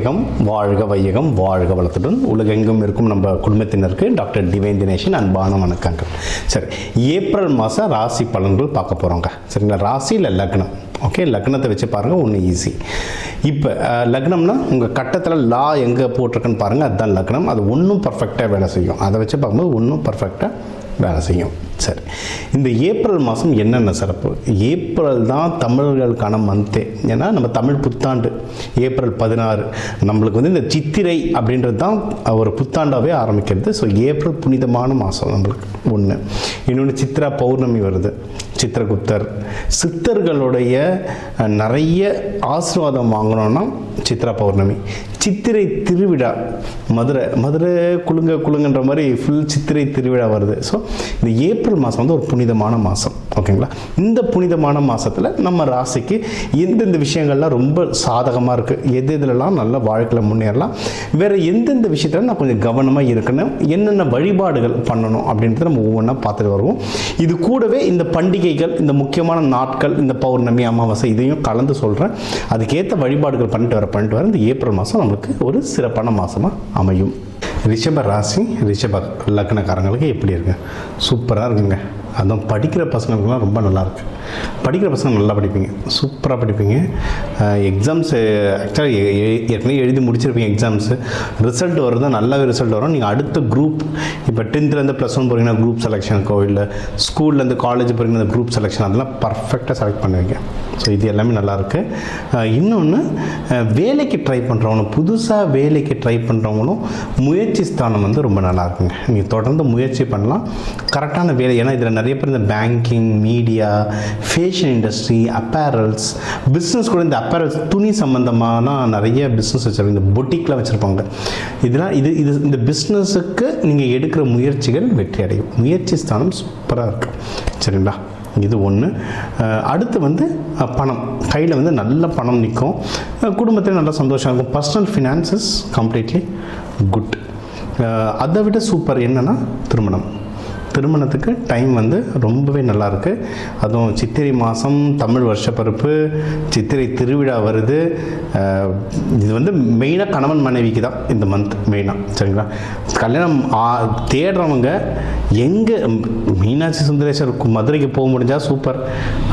வையகம் வாழ்க வையகம் வாழ்க வளத்துடன் உலகெங்கும் இருக்கும் நம்ம குடும்பத்தினருக்கு டாக்டர் டிவைன் தினேஷன் அன்பான வணக்கங்கள். சரி, ஏப்ரல் மாதம் ராசி பலன்கள் பார்க்க போகிறோங்க. சரிங்களா, ராசி இல்லை லக்னம். ஓகே, லக்னத்தை வச்சு பாருங்கள், ஒன்று ஈஸி. இப்போ லக்னம்னா உங்கள் கட்டத்தில் லா எங்கே போட்டிருக்குன்னு பாருங்கள், அதுதான் லக்னம். அது ஒன்றும் பர்ஃபெக்டாக வேலை செய்யும். அதை வச்சு பார்க்கும்போது ஒன்றும் பர்ஃபெக்டாக வேலை செய்யும். சரி, இந்த ஏப்ரல் மாதம் என்னென்ன சிறப்பு? ஏப்ரல் தான் தமிழர்களுக்கான மந்த்தே. ஏன்னா நம்ம தமிழ் புத்தாண்டு ஏப்ரல் 16. நம்மளுக்கு வந்து இந்த சித்திரை அப்படின்றது தான் ஒரு புத்தாண்டாகவே ஆரம்பிக்கிறது. ஸோ ஏப்ரல் புனிதமான மாதம் நம்மளுக்கு ஒன்று. இன்னொன்று சித்ரா பௌர்ணமி வருது, சித்திரகுப்தர். சித்தர்களுடைய நிறைய ஆசீர்வாதம் வாங்கணும்னா சித்ரா பௌர்ணமி. சித்திரை திருவிழா, மதுரை குலுங்கன்ற மாதிரி ஃபுல் சித்திரை திருவிழா வருது. ஸோ இந்த ஏப்ரல் மாதம் வந்து ஒரு புனிதமான மாதம். ஓகேங்களா, இந்த புனிதமான மாதத்தில் நம்ம ராசிக்கு எந்தெந்த விஷயங்கள்லாம் ரொம்ப சாதகமாக இருக்குது, எதுலலாம் நல்ல வாழ்க்கையில் முன்னேறலாம், வேறு எந்தெந்த விஷயத்தில் நான் கொஞ்சம் கவனமாக இருக்கணும், என்னென்ன வழிபாடுகள் பண்ணணும் அப்படின்றத நம்ம ஒவ்வொன்றா பார்த்துட்டு வருவோம். இது கூடவே இந்த பண்டிகைகள், இந்த முக்கியமான நாட்கள், இந்த பௌர்ணமி, அமாவாசை இதையும் கலந்து சொல்கிறேன். அதுக்கேற்ற வழிபாடுகள் பண்ணிட்டு வர இந்த ஏப்ரல் மாதம் நம்மளுக்கு ஒரு சிறப்பான மாதமாக அமையும். ரிஷப ராசி, ரிஷப லக்னக்காரங்களுக்கு எப்படி இருக்கு? சூப்பராக இருக்குங்க. அதுவும் படிக்கிற பசங்களுக்குலாம் ரொம்ப நல்லாயிருக்கு. படிக்கிற பசங்க நல்லா படிப்பீங்க, சூப்பராக படிப்பீங்க. எக்ஸாம்ஸு ஆக்சுவலாக ஏற்கனவே எழுதி முடிச்சிருப்பீங்க. எக்ஸாம்ஸு ரிசல்ட் வருது, நல்லாவே ரிசல்ட் வரும். நீங்கள் அடுத்த குரூப், இப்போ 10th +1 போகிறீங்கன்னா குரூப் செலெக்ஷனுக்கோ, இல்லை ஸ்கூல்லேருந்து காலேஜ் போகிறீங்கன்னா குரூப் செலெக்ஷன், அதெல்லாம் பர்ஃபெக்டாக செலக்ட் பண்ணுவீங்க. ஸோ இது எல்லாமே நல்லாயிருக்கு. இன்னொன்று, வேலைக்கு ட்ரை பண்ணுறவங்களும், புதுசாக வேலைக்கு ட்ரை பண்ணுறவங்களும் முயற்சி ஸ்தானம் வந்து ரொம்ப நல்லாயிருக்குங்க. நீங்கள் தொடர்ந்து முயற்சி பண்ணலாம், கரெக்டான வேலை. ஏன்னா இதில் நிறைய பேர் இந்த banking, media, fashion industry, apparels business கூட, இந்த அப்பேரல்ஸ் துணி சம்மந்தமான நிறைய பிஸ்னஸ் வச்சுருப்பாங்க, இந்த பொட்டிக்லாம் வச்சுருப்பாங்க. இதெல்லாம் இந்த பிஸ்னஸுக்கு நீங்கள் எடுக்கிற முயற்சிகள் வெற்றி அடையும். முயற்சி ஸ்தானம் சூப்பராக இருக்குது. சரிங்களா, இது ஒன்று. அடுத்து வந்து பணம், கையில் வந்து நல்ல பணம் நிற்கும், குடும்பத்தில் நல்ல சந்தோஷம் இருக்கும். Personal finances completely good. அதை விட சூப்பர் என்னென்னா திருமணத்துக்கு டைம் வந்து ரொம்பவே நல்லாயிருக்கு. அதுவும் சித்திரை மாதம், தமிழ் வருஷப்பருப்பு, சித்திரை திருவிழா வருது. இது வந்து மெயினாக கணவன் மனைவிக்கு தான் இந்த மந்த் மெயினாக. சரிங்களா, கல்யாணம் தேடுறவங்க எங்கே மீனாட்சி சுந்தரேஸ்வர் மதுரைக்கு போக முடிஞ்சால் சூப்பர்.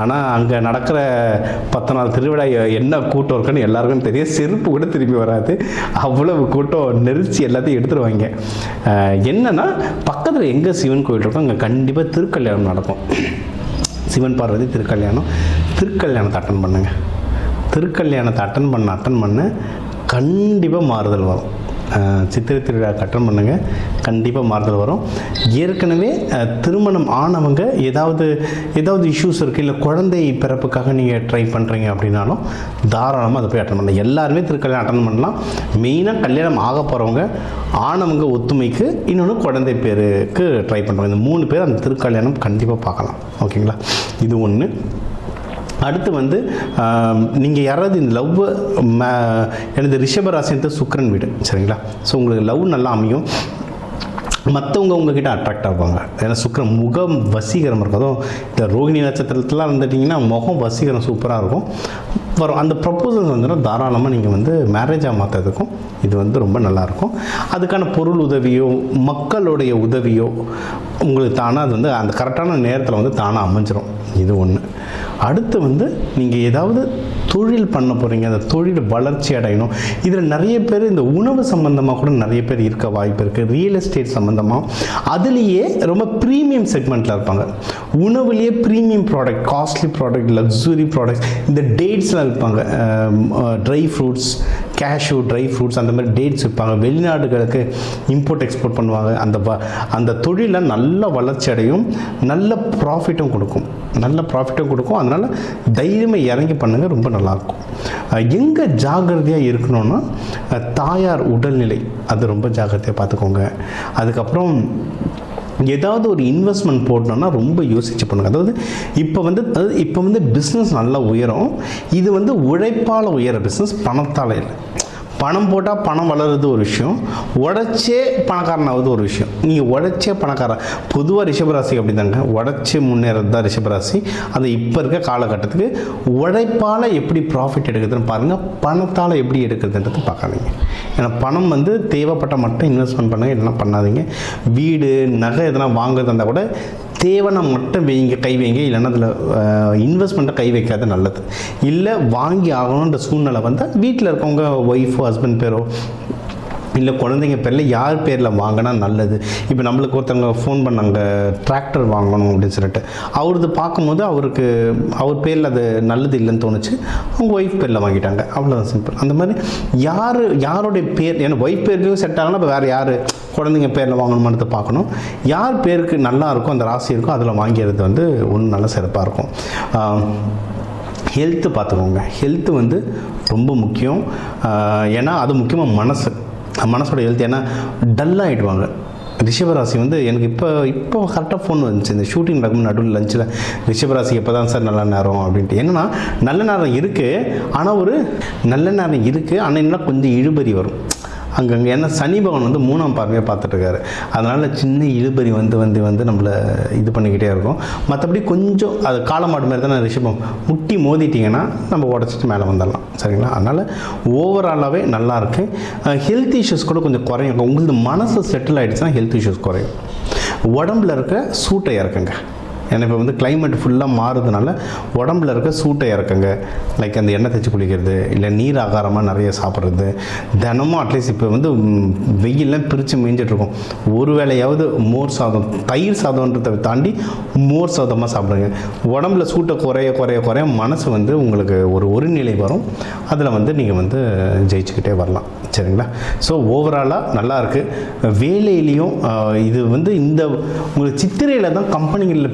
ஆனால் அங்கே நடக்கிற 10 நாள் திருவிழா என்ன கூட்டம் இருக்குன்னு எல்லாருக்கும் தெரியும். செருப்பு கூட திரும்பி வராது, அவ்வளவு கூட்டம் நெரிச்சி எல்லாத்தையும் எடுத்துருவாங்க. என்னன்னா பக்கத்தில் எங்கே சிவன் கோயில் இருக்கோ அங்கே கண்டிப்பாக திருக்கல்யாணம் நடக்கும். சிவன் பார்வதி திருக்கல்யாணத்தை அட்டன் பண்ணுங்க. திருக்கல்யாணத்தை அட்டன் பண்ண கண்டிப்பாக மாறுதல் வரும். சித்திரை திருவிழா அட்டன் பண்ணுங்க, கண்டிப்பாக மாறுதல் வரும். ஏற்கனவே திருமணம் ஆனவங்க ஏதாவது இஷ்யூஸ் இருக்குது, இல்லை குழந்தை பிறப்புக்காக நீங்கள் ட்ரை பண்ணுறீங்க அப்படின்னாலும் தாராளமாக அதை போய் அட்டன் பண்ணலாம். எல்லாருமே திருக்கல்யாணம் அட்டன் பண்ணலாம். மெயினாக கல்யாணம் ஆக போகிறவங்க, ஆனவங்க ஒத்துமைக்கு, இன்னொன்று குழந்தை பேருக்கு ட்ரை பண்ணுறவங்க, இந்த 3 பேர் அந்த திருக்கல்யாணம் கண்டிப்பாக பார்க்கலாம். ஓகேங்களா, இது ஒன்று. அடுத்து வந்து நீங்கள் யாராவது இந்த லவ், எனது ரிஷபராசின்றது சுக்கிரன் வீடு. சரிங்களா, ஸோ உங்களுக்கு லவ் நல்லா அமையும். மற்றவங்க உங்ககிட்ட அட்ராக்ட் ஆவாங்க. ஏன்னா சுக்கிரன் முகம் வசீகரம் இருக்கும். அதுவும் இந்த ரோகிணி நட்சத்திரத்துலாம் இருந்துட்டிங்கன்னா முகம் வசீகரம் சூப்பராக இருக்கும் வரும். அந்த ப்ரப்போசல்ஸ் வந்துடும், தாராளமாக நீங்கள் வந்து மேரேஜாக மாற்றுறதுக்கும் இது வந்து ரொம்ப நல்லாயிருக்கும். அதுக்கான பொருள் உதவியோ, மக்களுடைய உதவியோ உங்களுக்கு தானாக அது வந்து அந்த கரெக்டான நேரத்தில் வந்து தானாக அமைஞ்சிரும். இது ஒன்று. அடுத்து வந்து நீங்கள் ஏதாவது தொழில் பண்ண போகிறீங்க, அந்த தொழில் வளர்ச்சி அடையணும். இதில் நிறைய பேர் இந்த உணவு சம்மந்தமாக கூட நிறைய பேர் இருக்க வாய்ப்பு இருக்குது. ரியல் எஸ்டேட் சம்மந்தமாக, அதுலேயே ரொம்ப ப்ரீமியம் செக்மெண்ட்டில் இருப்பாங்க. உணவுலேயே premium product, costly product, luxury products, இந்த டேட்ஸ்லாம் விற்பாங்க. Dry fruits, cashew, dry fruits, அந்த மாதிரி டேட்ஸ் விற்பாங்க. வெளிநாடுகளுக்கு இம்போர்ட் எக்ஸ்போர்ட் பண்ணுவாங்க. அந்த தொழிலில் நல்ல வளர்ச்சி அடையும், நல்ல ப்ராஃபிட்டும் கொடுக்கும். அதனால் தைரியமாக இறங்கி பண்ணுங்கள், ரொம்ப நல்லாயிருக்கும். எங்கே ஜாகிரதையாக இருக்கணும்னா தாயார் உடல்நிலை, அது ரொம்ப ஜாகிரதையாக பார்த்துக்கோங்க. அதுக்கப்புறம் ஏதாவது ஒரு இன்வெஸ்ட்மெண்ட் போடணுன்னா ரொம்ப யோசிச்சு பண்ணுங்க. அதாவது இப்போ வந்து பிஸ்னஸ் நல்லா உயரும். இது வந்து உழைப்பால் உயர பிஸ்னஸ், பணத்தால் இல்லை. பணம் போட்டால் பணம் வளருது ஒரு விஷயம், உழைச்சே பணக்காரனாவது ஒரு விஷயம். நீங்கள் உழைச்சே பணக்காரன், பொதுவாக ரிஷபராசி அப்படி தாங்க, உழைச்சி முன்னேறது தான் ரிஷபராசி. அது இப்போ இருக்க காலகட்டத்துக்கு உழைப்பால் எப்படி ப்ராஃபிட் எடுக்குதுன்னு பாருங்கள், பணத்தால் எப்படி எடுக்குதுன்றது பார்க்காதீங்க. ஏன்னா பணம் வந்து தேவைப்பட்ட மட்டும் இன்வெஸ்ட்மெண்ட் பண்ணுங்க, இல்லைன்னா பண்ணாதீங்க. வீடு நகை எதனா வாங்குறது இருந்தால் கூட தேவைன்னா மட்டும் வைங்க, கை வைங்க, இல்லைன்னா அதில் இன்வெஸ்ட்மெண்ட்டை கை வைக்காத நல்லது. இல்லை வாங்கி ஆகணுன்ற சூழ்நிலை வந்தால் வீட்டில் இருக்கவங்க ஒய்ஃபோ ஹஸ்பண்ட் பேரோ இல்லை குழந்தைங்க பேரில் யார் பேரில் வாங்கினா நல்லது. இப்போ நம்மளுக்கு ஒருத்தவங்க ஃபோன் பண்ணாங்க டிராக்டர் வாங்கணும் அப்படின்னு சொல்லிட்டு, அவரது பார்க்கும்போது அவர் பேரில் அது நல்லது இல்லைன்னு தோணுச்சு, அவங்க ஒய்ஃப் பேரில் வாங்கிட்டாங்க, அவ்வளோதான் சிம்பிள். அந்த மாதிரி யாருடைய பேர், ஏன்னா ஒய்ஃப் பேர்லையும் செட் ஆகலாம், இப்போ வேறு யார் குழந்தைங்க பேரில் வாங்கணுமானதை பார்க்கணும். யார் பேருக்கு நல்லா இருக்கும், அந்த ராசி இருக்கும், அதில் வாங்கிறது வந்து ஒன்றும் நல்லா சிறப்பாக இருக்கும். ஹெல்த்து பார்த்துக்கோங்க. ஹெல்த்து வந்து ரொம்ப முக்கியம். ஏன்னா அது முக்கியமாக மனசோட ஹெல்த். ஏன்னா டல்லாகிடுவாங்க ரிஷபராசி வந்து. எனக்கு இப்போ கரெக்டாக ஃபோன் வந்துச்சு, இந்த ஷூட்டிங் நடக்கும் நடுவில் லஞ்சில், ரிஷபராசி எப்போ தான் சார் நல்ல நேரம் அப்படின்ட்டு. என்னென்னா நல்ல நேரம் இருக்குது, ஆனால் நல்ல நேரம் இருக்குது, ஆனால் என்ன கொஞ்சம் இழுபறி வரும் அங்கங்கே. ஏன்னா சனி பகவான் வந்து 3ஆம் பார்வையாக பார்த்துட்ருக்காரு, அதனால் சின்ன இழுபறி வந்து நம்மளை இது பண்ணிக்கிட்டே இருக்கும். மற்றபடி கொஞ்சம் அது காலமாடு மாதிரி தான் ரிஷபம், முட்டி மோதிட்டிங்கன்னா நம்ம உடச்சிட்டு மேலே வந்துடலாம், சரிங்களா? அதனால் ஓவராலாகவே நல்லாயிருக்கு. ஹெல்த் இஷ்யூஸ் கூட கொஞ்சம் குறையும். உங்களுக்கு மனசு செட்டில் ஆகிடுச்சுன்னா ஹெல்த் இஷ்யூஸ் குறையும். உடம்புல இருக்க சூட்டை இறக்குங்க. ஏன்னா இப்போ வந்து கிளைமேட் ஃபுல்லாக மாறுறதுனால உடம்புல இருக்க சூட்டை இறக்குங்க. லைக் அந்த எண்ணெய் தேய்ச்சி குளிக்கிறது, இல்லை நீர் ஆகாரமாக நிறைய சாப்பிட்றது, தினமும் அட்லீஸ்ட் இப்போ வந்து வெயிலெலாம் பிரித்து மேய்ஞ்சிட்ருக்கோம், ஒரு வேளையாவது மோர் சாதம், தயிர் சாதம்ன்றதை தாண்டி மோர் சாதமாக சாப்பிடுங்க. உடம்புல சூட்டை குறைய மனசு வந்து உங்களுக்கு ஒரு நிலை வரும், அதில் வந்து நீங்கள் வந்து ஜெயிச்சுக்கிட்டே வரலாம், சரிங்களா? ஸோ ஓவராலாக நல்லாயிருக்கு. வேலையிலையும் இது வந்து இந்த உங்களுக்கு சித்திரையில் தான் கம்பெனிகளில்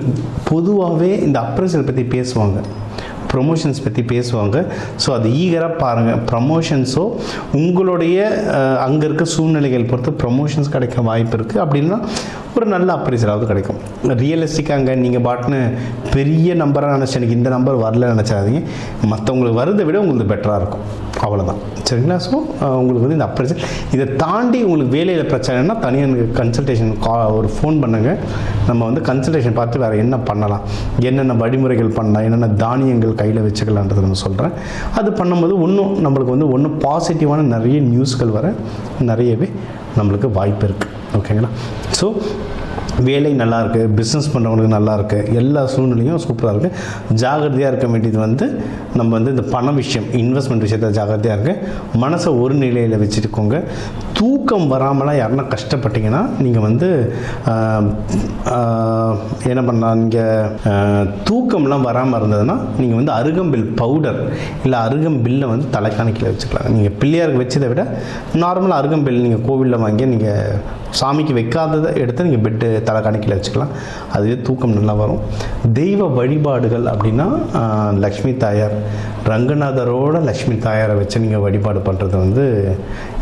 பொதுவாகவே இந்த அப்ரைசல் பற்றி பேசுவாங்க, ப்ரொமோஷன்ஸ் பற்றி பேசுவாங்க. ஸோ அது ஈகராக பாருங்கள். ப்ரமோஷன்ஸோ உங்களுடைய அங்கே இருக்க சூழ்நிலைகள் பொறுத்து ப்ரமோஷன்ஸ் கிடைக்க வாய்ப்பு இருக்குது. அப்படின்னா ஒரு நல்ல அப்ரைசலாவது கிடைக்கும். ரியலிஸ்டிக்காக அங்கே நீங்கள் பாட்டுன்னு பெரிய நம்பராக நினச்சி எனக்கு இந்த நம்பர் வரல நினச்சாதீங்க, மற்றவங்களுக்கு வரதை விட உங்களுக்கு பெட்டராக இருக்கும், அவ்வளோதான், சரிங்களா? ஸோ உங்களுக்கு வந்து இந்த அப்ரைசல், இதை தாண்டி உங்களுக்கு வேலையில் பிரச்சனைனா தனியாக எனக்கு கன்சல்டேஷன் ஒரு ஃபோன் பண்ணுங்கள். நம்ம வந்து கன்சல்டேஷன் பார்த்து வேறு என்ன பண்ணலாம், என்னென்ன வழிமுறைகள் பண்ணலாம், என்னென்ன தானியங்கள் கையில் வச்சுக்கலான்றதை நம்ம சொல்கிறேன். அது பண்ணும்போது நம்மளுக்கு வந்து பாசிட்டிவான நிறைய நியூஸ்கள் வர நிறையவே நம்மளுக்கு வாய்ப்பு இருக்குது, ஓகேங்களா? ஸோ வேலை நல்லாயிருக்கு, பிஸ்னஸ் பண்ணுறவங்களுக்கு நல்லாயிருக்கு, எல்லா சூழ்நிலையும் சூப்பராக இருக்குது. ஜாகிரதையாக இருக்க வேண்டியது வந்து நம்ம வந்து இந்த பண விஷயம், இன்வெஸ்ட்மெண்ட் விஷயத்தில் ஜாகிரதையாக இருக்குது. மனசை ஒரு நிலையில் வச்சுருக்கோங்க. தூக்கம் வராமலாம் யாருன்னா கஷ்டப்பட்டீங்கன்னா நீங்கள் வந்து என்ன பண்ணலாம், நீங்கள் தூக்கம்லாம் வராமல் இருந்ததுன்னா நீங்கள் வந்து அருகம்பில் பவுடர் இல்லை அருகம்பில்லை வந்து தலைக்காணிக்கையில் வச்சுக்கலாம். நீங்கள் பிள்ளையாருக்கு வச்சதை விட நார்மலாக அருகம்பில் நீங்கள் கோவிலில் வாங்கி நீங்கள் சாமிக்கு வைக்காததை எடுத்து நீங்கள் பெட்டு தலைக்காணிக்கையில் வச்சுக்கலாம். அதுவே தூக்கம் நல்லா வரும். தெய்வ வழிபாடுகள் அப்படின்னா லக்ஷ்மி தாயார், ரங்கநாதரோட லக்ஷ்மி தாயாரை வச்சு நீங்கள் வழிபாடு பண்ணுறது வந்து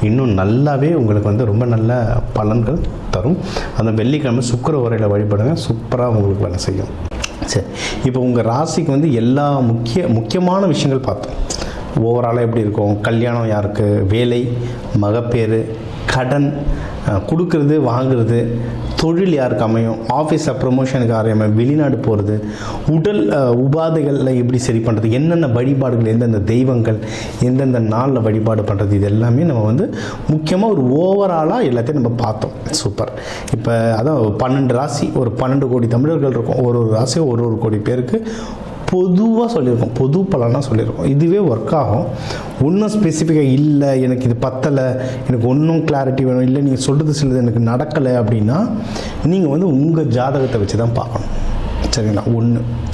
இன்னும் நல்லாவே உங்களுக்கு வந்து ரொம்ப நல்ல பலன்கள் தரும். அந்த வெள்ளிக்கிழமை சுக்கிர உரையில் வழிபடுங்க, சூப்பராக உங்களுக்கு வேலை செய்யும். சரி, இப்போ உங்கள் ராசிக்கு வந்து எல்லா முக்கியமான விஷயங்கள் பார்த்தோம். ஓவராலாக எப்படி இருக்கும், கல்யாணம் யாருக்கு, வேலை, மகப்பேறு, கடன் கொடுக்கறது வாங்குறது, தொழில் யாருக்கு அமையும், ஆஃபீஸில் ப்ரொமோஷனுக்கு அமையும், வெளிநாடு போகிறது, உடல் உபாதைகளில் எப்படி சரி பண்ணுறது, என்னென்ன வழிபாடுகள், எந்தெந்த தெய்வங்கள் எந்தெந்த நாளில் வழிபாடு பண்ணுறது, இது எல்லாமே நம்ம வந்து முக்கியமாக ஒரு ஓவராலாக எல்லாத்தையும் நம்ம பார்த்தோம். சூப்பர். இப்போ அதான் 12 ராசி, ஒரு 12 கோடி தமிழர்கள் இருக்கும். ஒரு ராசியும் ஒரு கோடி பேருக்கு பொதுவாக சொல்லியிருக்கோம், பொது பலனாக சொல்லியிருக்கோம். இதுவே ஒர்க் ஆகும். ஒன்றும் ஸ்பெசிஃபிக்காக இல்லை எனக்கு இது பத்தலை, எனக்கு ஒன்றும் கிளாரிட்டி வேணும், இல்லை நீங்கள் சொல்கிறது சிலது எனக்கு நடக்கலை அப்படின்னா நீங்கள் வந்து உங்கள் ஜாதகத்தை வச்சு தான் பார்க்கணும், சரிங்களா?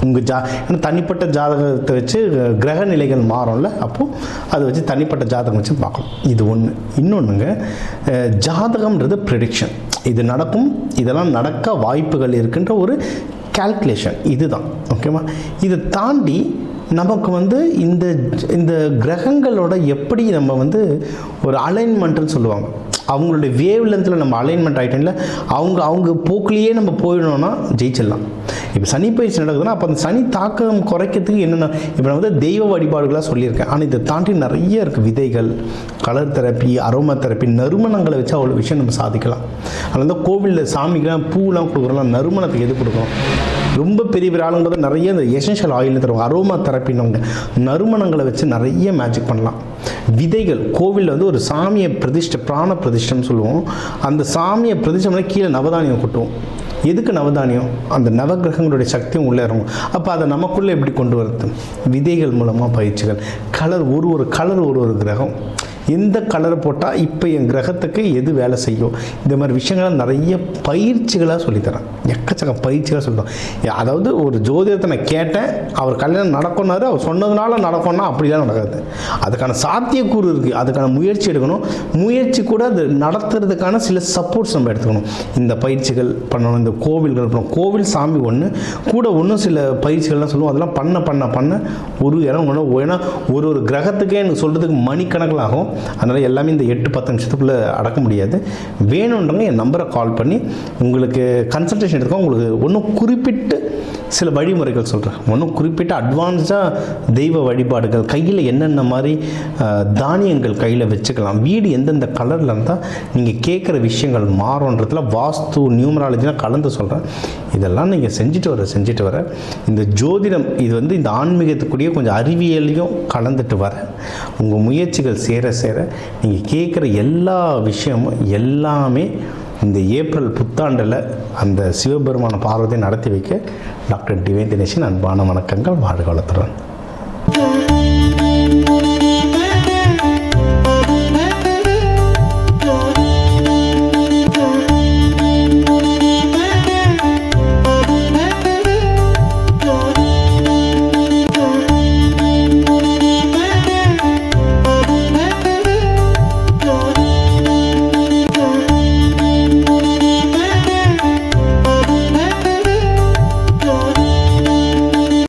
உங்கள் ஏன்னா தனிப்பட்ட ஜாதகத்தை வச்சு கிரக நிலைகள் மாறும்ல, அப்போது அதை வச்சு தனிப்பட்ட ஜாதகம் வச்சு பார்க்கணும். இது ஒன்று. இன்னொன்றுங்க, ஜாதகம்ன்றது ப்ரெடிக்ஷன், இது நடக்கும், இதெல்லாம் நடக்க வாய்ப்புகள் இருக்குன்ற ஒரு கால்குலேஷன், இதுதான், ஓகேவா? இதை தாண்டி நமக்கு வந்து இந்த கிரகங்களோட எப்படி நம்ம வந்து ஒரு அலைன்மெண்ட்டுன்னு சொல்லுவாங்க, அவங்களுடைய வேவ் லென்த்தில் நம்ம அலைன்மெண்ட் ஆகிட்டோம்ல, அவங்க போக்குலேயே நம்ம போயிடணும்னா ஜெயிச்சிடலாம். இப்போ சனி பயிற்சி நடக்குதுன்னா அப்போ அந்த சனி தாக்கம் குறைக்கிறதுக்கு என்னென்ன, இப்போ நான் வந்து தெய்வ வழிபாடுகளாக சொல்லியிருக்கேன். ஆனால் இதை தாண்டி நிறைய இருக்குது. விதைகள், கலர் தெரப்பி, அரோமா தெரப்பி, நறுமணங்களை வச்சு அவ்வளோ விஷயம் நம்ம சாதிக்கலாம். அதனால தான் கோவிலில் சாமிக்கெலாம் பூலாம் கொடுக்குறோம், நறுமணத்துக்கு எது கொடுக்குறோம்? ரொம்ப பெரிய பெரிய ஆளுங்க நிறைய இந்த எசென்ஷியல் ஆயில் தருவாங்க, அரோமா தெரப்பின்னு நறுமணங்களை வச்சு நிறைய மேஜிக் பண்ணலாம். விதைகள், கோவிலில் வந்து ஒரு சாமியை பிரதிஷ்டை, பிராண பிரதிஷ்டம்னு சொல்லுவோம். அந்த சாமியை பிரதிஷ்டை கீழே நவதானியம் கொட்டுவோம். எதுக்கு நவதானியம்? அந்த நவகிரகங்களுடைய சக்தியும் உள்ளே இறங்கும். அப்போ அதை நமக்குள்ளே எப்படி கொண்டு வருது? விதைகள் மூலமாக பயிற்சிகள். கலர், ஒரு கலர், ஒரு கிரகம், எந்த கலரை போட்டால் இப்போ என் கிரகத்துக்கு எது வேலை செய்யும், இந்த மாதிரி விஷயங்களை நிறைய பயிற்சிகளாக சொல்லித்தரேன். எக்கச்சக்க பயிற்சிகளாக சொல்லித்தரோம். அதாவது ஒரு ஜோதிடத்தை நான் கேட்டேன், அவர் கல்யாணம் நடக்கும்னாரு, அவர் சொன்னதுனால நடக்கும்னா அப்படிலாம் நடக்காது. அதுக்கான சாத்தியக்கூறு இருக்குது, அதுக்கான முயற்சி எடுக்கணும். முயற்சி கூட அது நடத்துறதுக்கான சில சப்போர்ட்ஸ் நம்ம எடுத்துக்கணும். இந்த பயிற்சிகள் பண்ணணும், இந்த கோவில்கள் பண்ணணும். கோவில் சாமி ஒன்று கூட இன்னும் சில பயிற்சிகள்லாம் சொல்லுவோம். அதெல்லாம் பண்ண ஒரு இடம் ஏன்னா ஒரு கிரகத்துக்கே எனக்கு சொல்கிறதுக்கு மணிக்கணக்கில் ஆகும். அதனால் எல்லாமே இந்த 8-10 நிமிஷத்துக்குள்ளே அடக்க முடியாது. வேணுன்றவங்க என் நம்பரை கால் பண்ணி உங்களுக்கு கன்சல்டேஷன் எடுத்துக்கோங்க. உங்களுக்கு ஒன்றும் குறிப்பிட்டு சில வழிமுறைகள் சொல்கிறேன். ஒன்றும் குறிப்பிட்ட அட்வான்ஸ்டாக தெய்வ வழிபாடுகள், கையில் என்னென்ன மாதிரி தானியங்கள் கையில் வச்சுக்கலாம், வீடு எந்தெந்த கலரில் இருந்தால் நீங்கள் கேட்குற விஷயங்கள் மாறுன்றதுல வாஸ்து, நியூமராலஜிலாம் கலந்து சொல்கிறேன். இதெல்லாம் நீங்கள் செஞ்சுட்டு வர இந்த ஜோதிடம் இது வந்து இந்த ஆன்மீகத்துக்குரிய கொஞ்சம் அறிவியலையும் கலந்துட்டு வர உங்கள் முயற்சிகள் சேர நீங்கள் கேட்குற எல்லா விஷயமும் எல்லாமே இந்த ஏப்ரல் புத்தாண்டில் அந்த சிவபெருமான பார்வதியை நடத்தி வைக்க டாக்டர் டிவைன் தினேஷன் அன்பான வணக்கங்கள். வாழ்க வளத்துடன்.